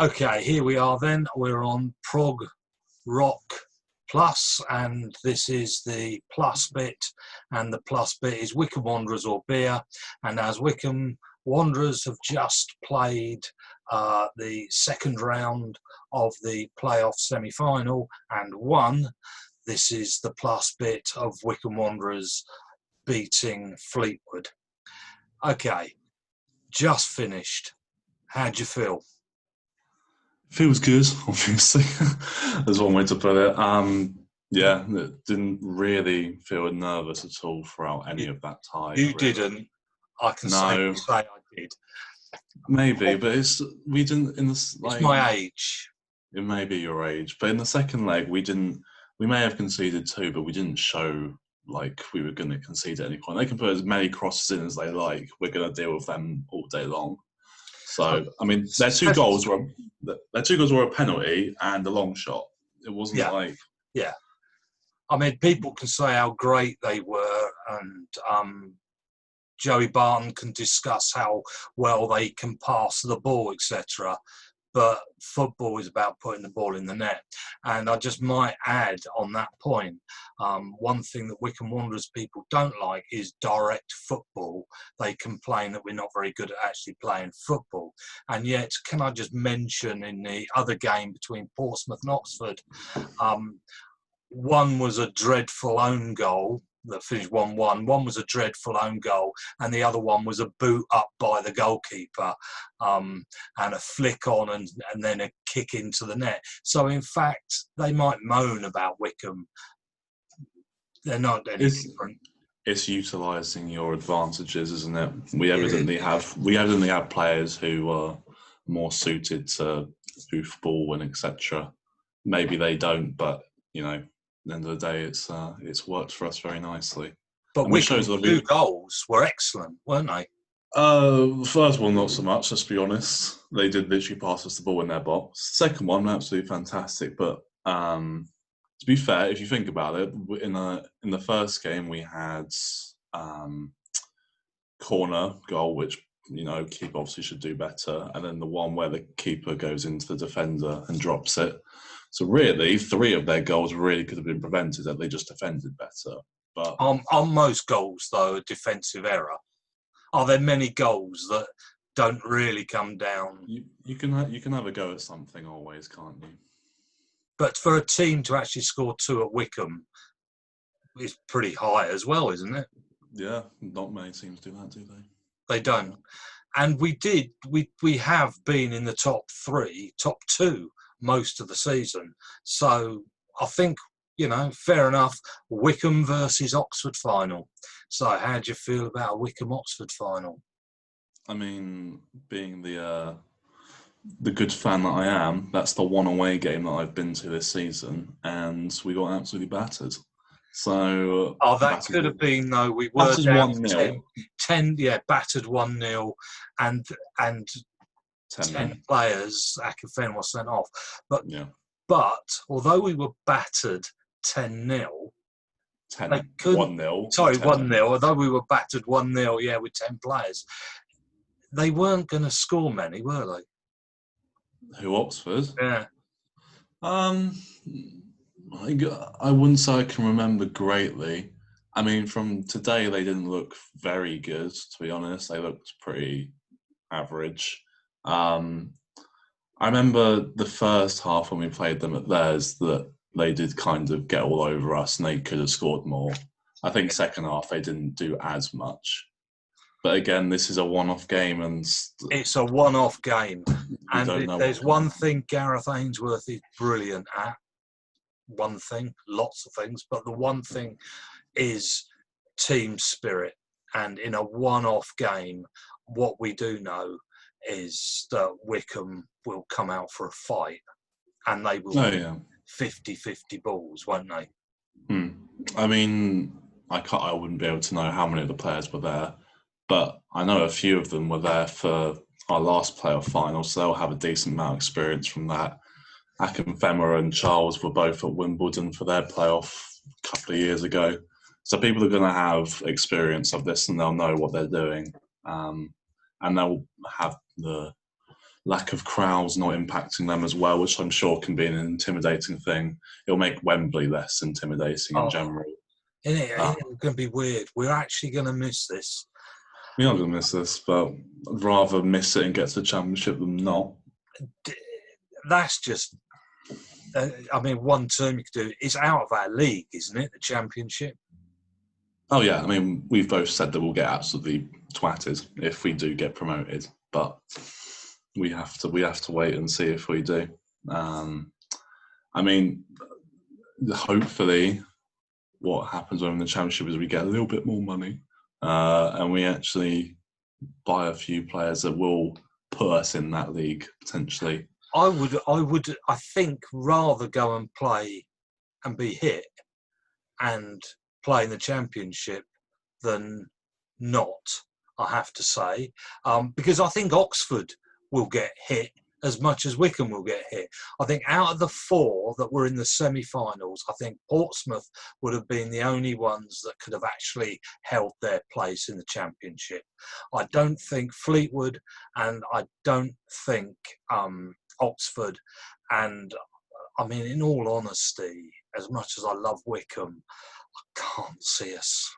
Okay, here we are then. We're on Prog Rock Plus, and this is the plus bit, and the plus bit is Wycombe Wanderers or beer. And as Wycombe Wanderers have just played the second round of the playoff semi-final and won, this is the plus bit of Wycombe Wanderers beating Fleetwood. Okay, just finished. How'd you feel? Feels good, obviously. There's one way to put it. Yeah, it didn't really feel nervous at all throughout any of that tie. You really. didn't. I can No, say I did. maybe, but we didn't in this It's my age. It may be your age, but in the second leg we didn't. We may have conceded two, but we didn't show like we were going to concede at any point. They can put as many crosses in as they like. We're going to deal with them all day long. So, I mean, their two goals were a penalty and a long shot. It wasn't like... Yeah. I mean, people can say how great they were, and Joey Barton can discuss how well they can pass the ball, etc. But football is about putting the ball in the net. And I just might add on that point, one thing that Wycombe Wanderers people don't like is direct football. They complain that we're not very good at actually playing football. And yet, can I just mention in the other game between Portsmouth and Oxford, one was a dreadful own goal that finished 1-1. One was a dreadful own goal, and the other one was a boot up by the goalkeeper, and a flick on, and then a kick into the net. So, in fact, they might moan about Wycombe. They're not any different. It's utilising your advantages, isn't it? We evidently have players who are more suited to hoof ball and etc. Maybe they don't, but you know. At the end of the day, it's worked for us very nicely. But Wycombe's two goals were excellent, weren't they? The first one, not so much, let's be honest. They did literally pass us the ball in their box. Second one, absolutely fantastic. But to be fair, if you think about it, in the first game, we had corner goal, which, you know, keeper obviously should do better. And then the one where the keeper goes into the defender and drops it. So really, three of their goals really could have been prevented if they just defended better. But on most goals, though, a defensive error. Are there many goals that don't really come down? You can have a go at something always, can't you? But for a team to actually score two at Wycombe is pretty high as well, isn't it? Yeah, not many teams do that, do they? They don't. And we have been in the top two most of the season. So I think, you know, fair enough. Wycombe versus Oxford final. So how do you feel about a Wycombe-Oxford final? I mean, being the good fan that I am, that's the one away game that I've been to this season, and we got absolutely battered. So that could have been, though. We were down 10, battered 1-0, and 10 players, Akinfenwa was sent off. But although we were battered 10-0, 1-0. Sorry, 1-0. Although we were battered 1-0, with 10 players, they weren't going to score many, were they? Who, Oxford? Yeah. I wouldn't say I can remember greatly. I mean, from today, they didn't look very good, to be honest. They looked pretty average. I remember the first half when we played them at theirs that they did kind of get all over us and they could have scored more. I think second half they didn't do as much. But again, this is a one-off game, and it's a one-off game. And there's one thing Gareth Ainsworth is brilliant at. One thing, lots of things, but the one thing is team spirit. And in a one-off game, what we do know is that Wycombe will come out for a fight, and they will 50-50 balls, won't they? I mean, I wouldn't be able to know how many of the players were there, but I know a few of them were there for our last playoff final, so they'll have a decent amount of experience from that. Akinfenwa and Charles were both at Wimbledon for their playoff a couple of years ago. So people are going to have experience of this and they'll know what they're doing. And they'll have the lack of crowds not impacting them as well, which I'm sure can be an intimidating thing. It'll make Wembley less intimidating in general. Isn't it? It's going to be weird. We're actually going to miss this. We are going to miss this, but I'd rather miss it and get to the Championship than not. That's just, I mean, one term you could do. It's out of our league, isn't it? The Championship. Oh yeah, I mean, we've both said that we'll get absolutely twatted if we do get promoted, but we have to wait and see if we do. I mean, hopefully, what happens when in the Championship is we get a little bit more money, and we actually buy a few players that will put us in that league potentially. I would, I think, rather go and play and be hit and play in the Championship than not, I have to say, because I think Oxford will get hit as much as Wycombe will get hit. I think out of the four that were in the semi-finals, I think Portsmouth would have been the only ones that could have actually held their place in the Championship. I don't think Fleetwood, and I don't think Oxford, and I mean, in all honesty, as much as I love Wycombe, I can't see us.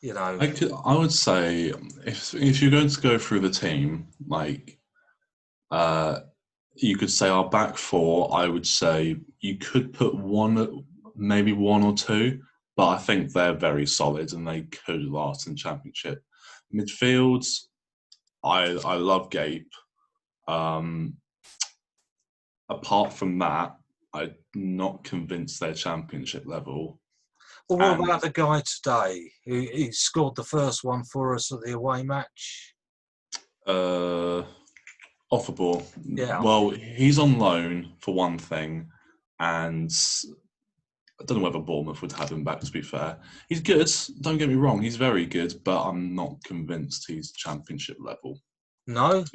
You know, I would say if you're going to go through the team, like you could say our back four. I would say you could put maybe one or two, but I think they're very solid and they could last in the Championship. Midfields, I love Gape. Apart from that, I'm not convinced they're Championship level. Well, what about the guy today who scored the first one for us at the away match? Off the ball. Yeah. Well, he's on loan for one thing, and I don't know whether Bournemouth would have him back, to be fair. He's good, don't get me wrong, he's very good, but I'm not convinced he's Championship level. No?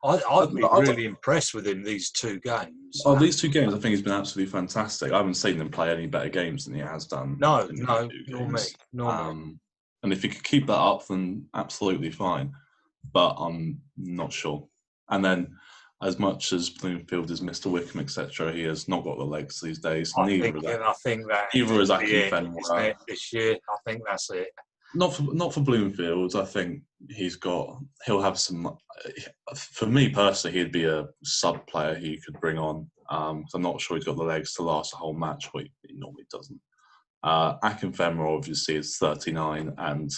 I've been really impressed with him these two games. Oh, these two games, I think he's been absolutely fantastic. I haven't seen him play any better games than he has done. No, nor me. And if he could keep that up, then absolutely fine. But I'm not sure. And then, as much as Bloomfield is Mr. Wycombe, etc., he has not got the legs these days. I think that neither is Akinfenwa this year. I think that's it. Not for Bloomfield. I think he'll have some. For me personally, he'd be a sub player who you could bring on. I'm not sure he's got the legs to last a whole match, but he normally doesn't. Akinfenwa obviously is 39 and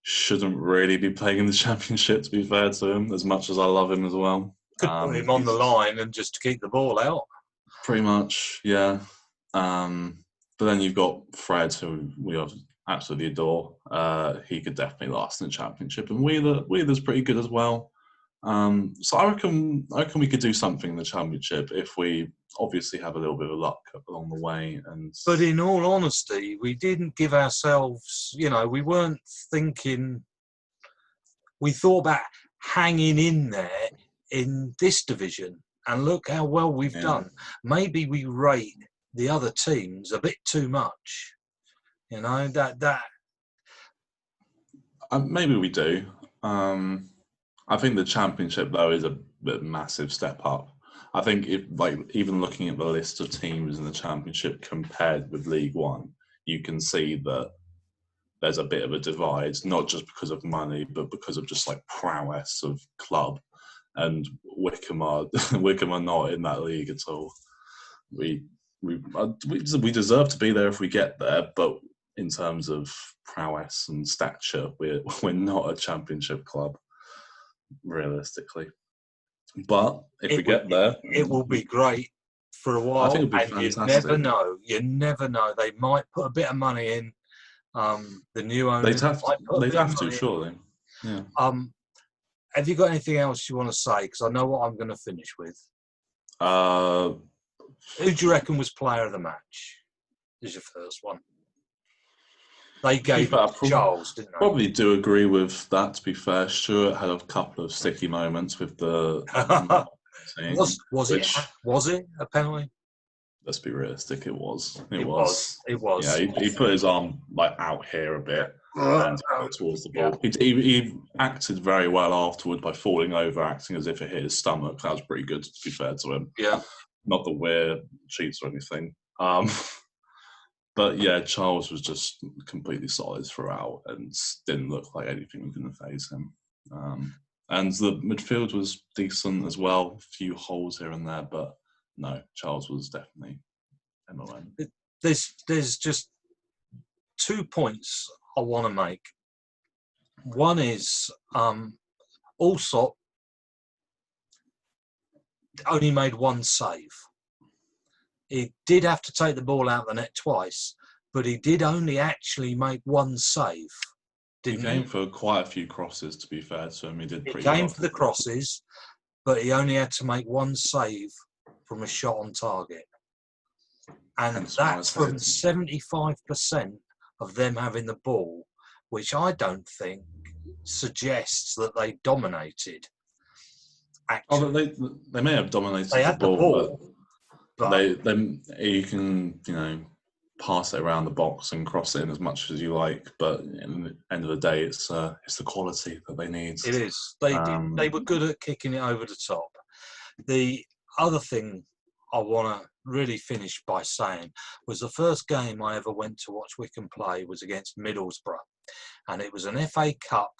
shouldn't really be playing in the Championship, to be fair to him, as much as I love him as well. Could put him on the line and just keep the ball out. Pretty much, yeah. But then you've got Fred, who we absolutely adore. He could definitely last in the Championship, and Wheeler's pretty good as well. So I reckon we could do something in the Championship if we obviously have a little bit of luck along the way. But in all honesty, we didn't give ourselves, we weren't thinking. We thought about hanging in there in this division, and look how well we've done. Maybe we rate the other teams a bit too much. Maybe we do. I think the Championship, though, is a massive step up. I think even looking at the list of teams in the Championship compared with League One, you can see that there's a bit of a divide, not just because of money, but because of just prowess of club. And Wycombe are not in that league at all. We deserve to be there if we get there, but in terms of prowess and stature, we're not a Championship club, realistically. But if we get there, it will be great for a while. I think it'll be fantastic. You never know. They might put a bit of money in. The new owners they'd have to, surely. Yeah. Have you got anything else you want to say? Because I know what I'm going to finish with. Who do you reckon was player of the match? Is your first one. They gave it to Charles, didn't they? Probably do agree with that, to be fair. Stuart had a couple of sticky moments with the Was it a penalty? Let's be realistic, it was. It was. Yeah, he put his arm out here a bit. and towards the ball. He acted very well afterward by falling over, acting as if it hit his stomach. That was pretty good, to be fair to him. Yeah. Not that we're cheats or anything. But yeah, Charles was just completely solid throughout and didn't look like anything was going to phase him. And the midfield was decent as well. A few holes here and there, but no, Charles was definitely MOM. There's just 2 points I want to make. One is Allsop only made one save. He did have to take the ball out of the net twice, but he did only actually make one save. He came for quite a few crosses, to be fair to him. He did pretty well. He came well for the crosses, but he only had to make one save from a shot on target. And that's from 75% of them having the ball, which I don't think suggests that they dominated. Actually, they may have dominated the ball, but you can pass it around the box and cross it in as much as you like. But at the end of the day, it's the quality that they need. It is. They were good at kicking it over the top. The other thing I want to really finish by saying was the first game I ever went to watch Wycombe play was against Middlesbrough, and it was an FA Cup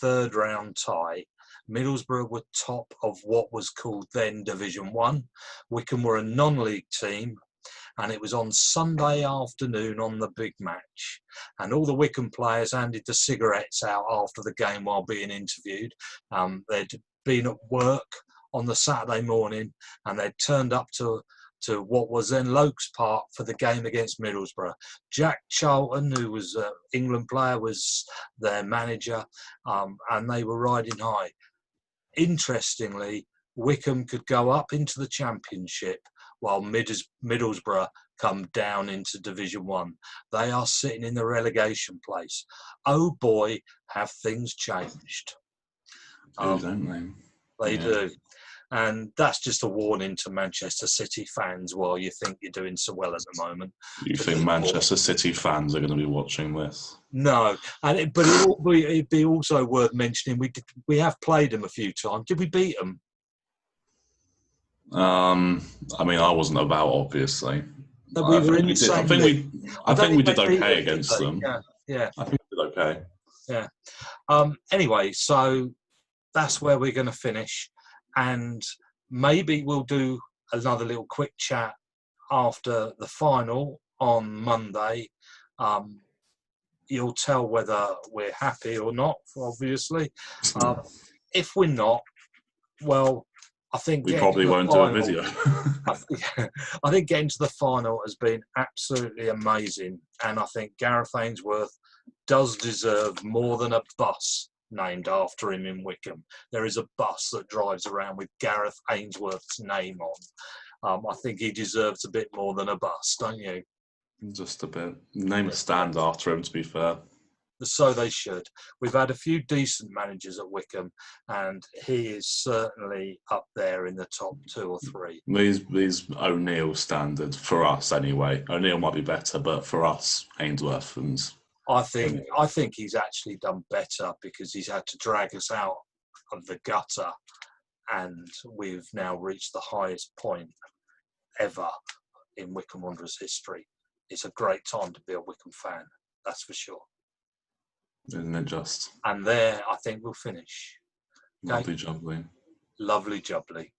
third round tie. Middlesbrough were top of what was called then Division 1. Wycombe were a non-league team, and it was on Sunday afternoon on the big match. And all the Wycombe players handed the cigarettes out after the game while being interviewed. They'd been at work on the Saturday morning, and they'd turned up to what was then Lokes Park for the game against Middlesbrough. Jack Charlton, who was an England player, was their manager, and they were riding high. Interestingly, Wycombe could go up into the Championship while Middlesbrough come down into Division 1. They are sitting in the relegation place. Oh boy, have things changed. Don't they? They do. And that's just a warning to Manchester City fans while you think you're doing so well at the moment. You think Manchester City fans are going to be watching this? No, but it'd be also worth mentioning we have played them a few times. Did we beat them? I mean, I wasn't about, obviously. No, we were in the same league. I think we did okay against them. Yeah. I think we did okay. Yeah. Anyway, so that's where we're going to finish. And maybe we'll do another little quick chat after the final on Monday. You'll tell whether we're happy or not, obviously. If we're not, well, I think we probably won't do a video. I think getting to the final has been absolutely amazing. And I think Gareth Ainsworth does deserve more than a bus named after him in Wycombe. There is a bus that drives around with Gareth Ainsworth's name on. I think he deserves a bit more than a bus, don't you? Just a bit. Name a stand after him, to be fair. So they should. We've had a few decent managers at Wycombe, and he is certainly up there in the top 2 or 3. These O'Neill standard for us anyway. O'Neill might be better, but for us, Ainsworth and I think he's actually done better because he's had to drag us out of the gutter, and we've now reached the highest point ever in Wycombe Wanderers history. It's a great time to be a Wycombe fan, that's for sure. Isn't it just? And there, I think we'll finish. Okay? Lovely jubbly. Lovely jubbly.